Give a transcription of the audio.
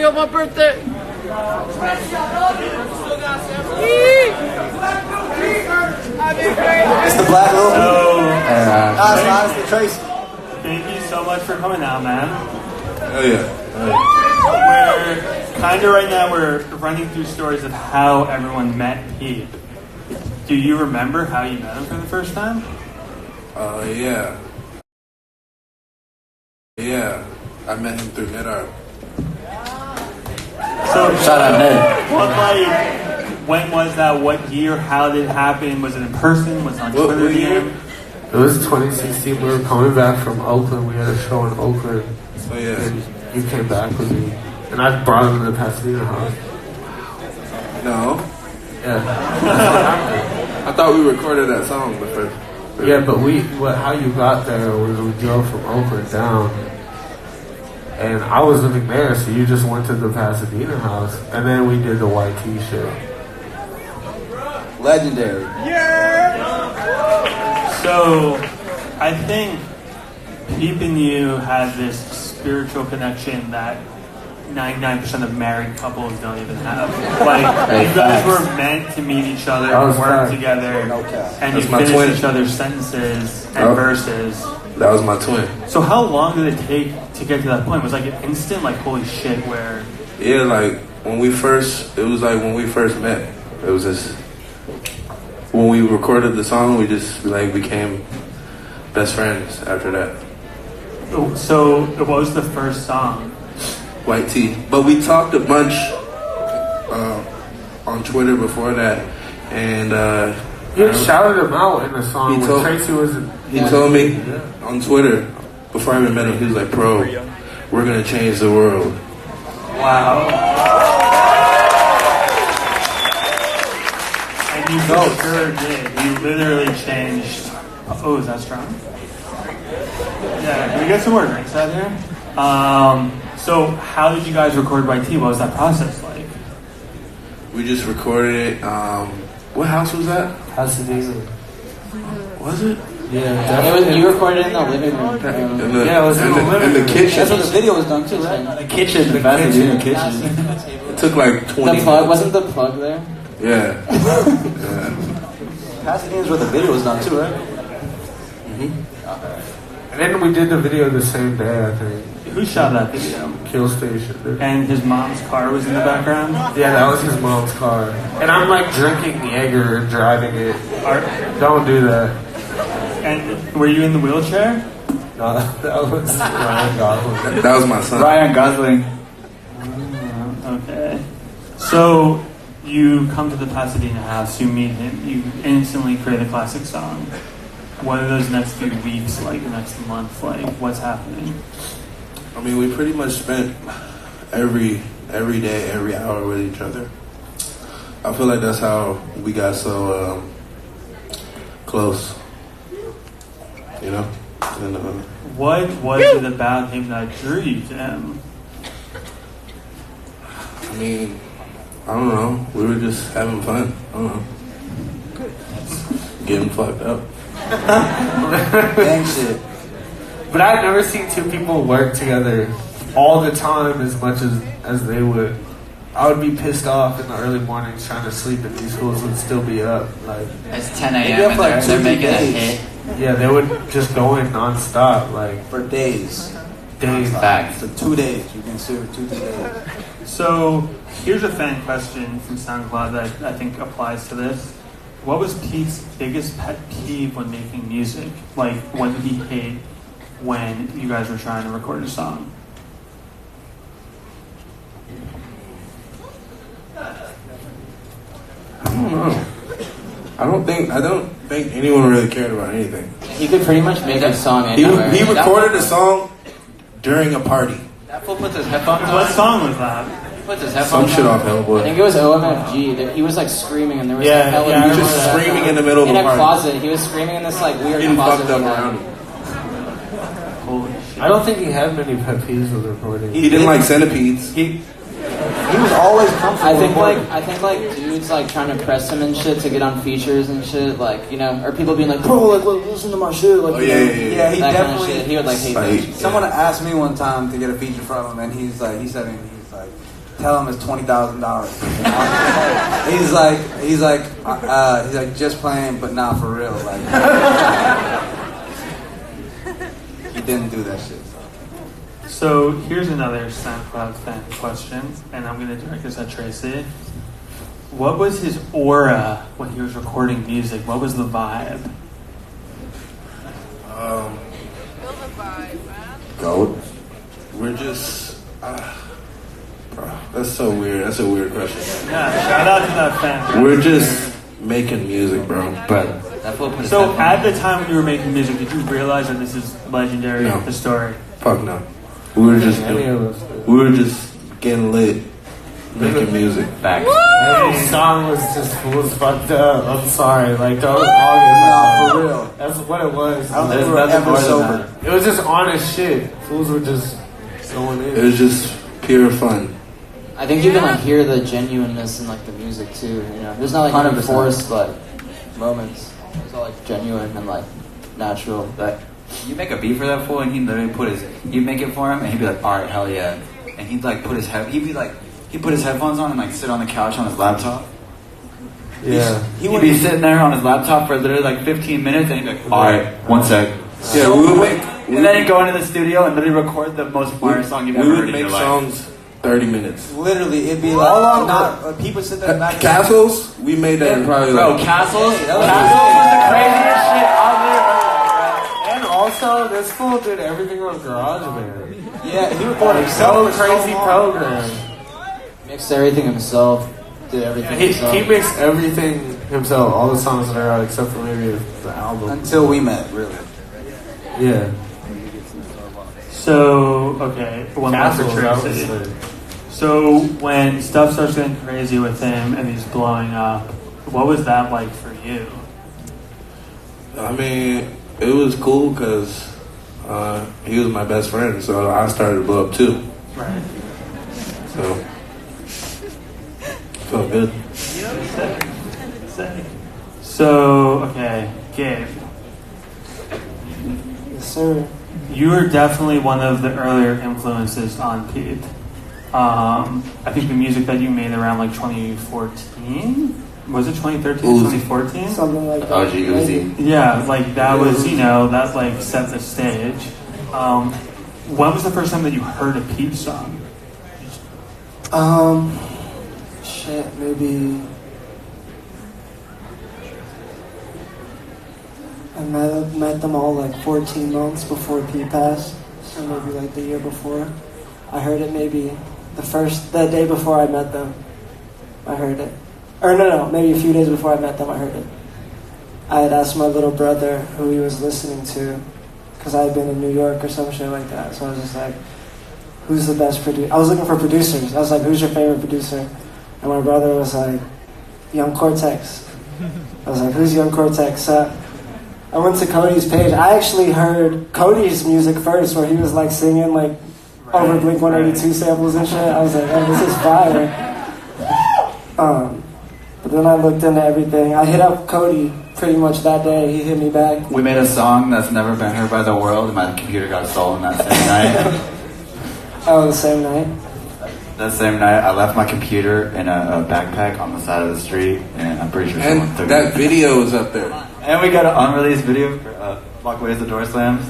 on my birthday. It's the black little. It's Lil Tracy. Thank you so much for coming out, man. Oh yeah. We're kind of right now, we're running through stories of how everyone met Peep. Do you remember how you met him for the first time? Yeah. Yeah. I met him through MidArp. So, Shout out, Ned. when was that? What year? How did it happen? Was it in person? Was it on Twitter? What year? It was 2016. We were coming back from Oakland. We had a show in Oakland. Oh yeah. And you came back with me. And I brought him to the Pasadena house. No. Yeah. I thought we recorded that song the first. Yeah, but how you got there was we drove from Oakland down. And I was living there, so you just went to the Pasadena house. And then we did the YT show. Legendary. So, I think Peep and you had this spiritual connection that 99% of married couples don't even have. Like, you guys were meant to meet each other and work together, and you finished each other's sentences and verses. That was my twin. So how long did it take to get to that point? Was it like an instant, like, holy shit, where... Yeah, like, it was like when we first met. It was just, when we recorded the song, we just, like, became best friends after that. So, what was the first song? White Tea. But we talked a bunch on Twitter before that, and You shouted him out in the song when Tracy was... He told me on Twitter, before I even met him, he was like, bro, we're going to change the world. Wow. And you sure did. You literally changed... Oh, is that strong? Yeah, can we get some more drinks out here? So how did you guys record YT? What was that process like? We just recorded it. What house was that? Pasadena. Was it? Yeah, you recorded it in the living room. It was in the living in the room. kitchen. That's what the video was done too, right? The kitchen. The Pasadena kitchen. It took like 20 The plug, wasn't the plug there? Yeah. Pasadena's where the video was done too, right? And then we did the video the same day, I think. Who shot that video? Kill Station. And his mom's car was in the background? Yeah, that was his mom's car. And I'm like drinking Jaeger and driving it. Don't do that. And were you in the wheelchair? No, that was Ryan Gosling. That was my son. Ryan Gosling. Okay. So you come to the Pasadena house, you meet him, you instantly create a classic song. What are those next few weeks like, the next month like? What's happening? I mean, we pretty much spent every day, every hour with each other. I feel like that's how we got so close. You know? And, what was it about him that drew you to him? I mean, I don't know. We were just having fun. I don't know. Getting fucked up. Gang shit. But I've never seen two people work together all the time as much as they would. I would be pissed off in the early mornings trying to sleep, and these fools would still be up. Like, It's 10 a.m. and they're making a hit. yeah, they would just go in nonstop, like For days. days. Fact. For 2 days. You can see for 2 days. So here's a fan question from SoundCloud that I think applies to this. What was Pete's biggest pet peeve when making music? Like, what did he hate when you guys were trying to record a song? I don't know. I don't think anyone really cared about anything. He could pretty much make a song He anywhere. recorded a song during a party. That fool puts his headphones on. What song was that? He puts his Some headphones shit on. off I Hellboy. think it was OMFG. He was like screaming, and there was Yeah, like hella yeah, I He was music. just screaming in the middle of In a a party. closet. He was screaming in this like weird Getting closet. fucked up we had. around him. Holy shit. I don't think he had many pet peeves with recording. He didn't like centipedes. He was always comfortable. I think recording. like dudes like trying to press him and shit to get on features and shit, like, you know, or people being like, bro, like listen to my shit, like, Oh, you yeah, know, yeah, yeah. He that kind of definitely. shit. He would like hate Like, that shit. Someone asked me one time to get a feature from him, and he said, tell him it's $20,000. He's like, just playing, but not for real. Like, he didn't do that shit. So here's another SoundCloud fan question, and I'm going to direct this at Tracy. What was his aura when he was recording music? What was the vibe? Goat. We're just, bro, that's so weird. That's a weird question. Yeah, shout out to that fan. We're just making music, bro. But that fool put his So headphones at on. the time when you were making music, did you realize that this is legendary, No. the story? Fuck no. We were just getting lit, making music. Facts. Every song was fucked up. I'm sorry. Like, don't argue. No, for real. That's what it was. I don't think There's we were nothing ever more than sober. that. It was just honest shit. Fools were just going It in. was just pure fun. I think you can like hear the genuineness in like the music too. You know, there's not like any 100%. forced like moments. It's all like genuine and like natural. Like, you make a beat for that fool, and he literally you'd make it for him, and he'd be like, all right, hell yeah. And he'd like put his he'd put his headphones on and like sit on the couch on his laptop. Yeah. He'd be sitting there on his laptop for literally like 15 minutes, and he'd be like, all right, one sec. Yeah, we would make, And then he'd go into the studio and literally record the most fire song you've we ever would heard in make your life. songs 30 minutes. Literally, it'd be like, not people sit there back. Castles, we made that in probably Bro, like, Castles that was was the craziest shit I've ever. And also, this fool did everything on GarageBand. Yeah, he recorded So himself. crazy program. Mixed everything himself. Did everything himself. He mixed everything himself. All the songs that are out, except for maybe the album. Until we met, really. Yeah. So, okay, one last for Castles, that Tracy. was So when stuff starts getting crazy with him and he's blowing up, what was that like for you? I mean, it was cool because he was my best friend, so I started to blow up too. Right. So, felt good. So, okay, Gabe, Yes, sir. you were definitely one of the earlier influences on Peep. I think the music that you made around like 2014, was it 2013, Uzi. 2014? Something like that. OG Uzi. Yeah, like that was, that like set the stage. When was the first time that you heard a Peep song? Shit, maybe I met them all like 14 months before P passed, so maybe like the year before. I heard it maybe the day before I met them. I heard it. Or no, maybe a few days before I met them, I heard it. I had asked my little brother who he was listening to, because I had been in New York or some shit like that. So I was just like, who's the best producer? I was looking for producers. I was like, who's your favorite producer? And my brother was like, Young Cortex. I was like, who's Young Cortex? So I went to Cody's page. I actually heard Cody's music first, where he was like singing like over Blink 182 samples and shit. I was like, oh, this is fire. But then I looked into everything. I hit up Cody pretty much that day. He hit me back. We made a song that's never been heard by the world, and my computer got stolen that same night. Oh, the same night. That same night, I left my computer in a backpack on the side of the street, and I'm pretty sure someone And took that it. video is up there. And we got an unreleased video for Walk Away as the Door Slams.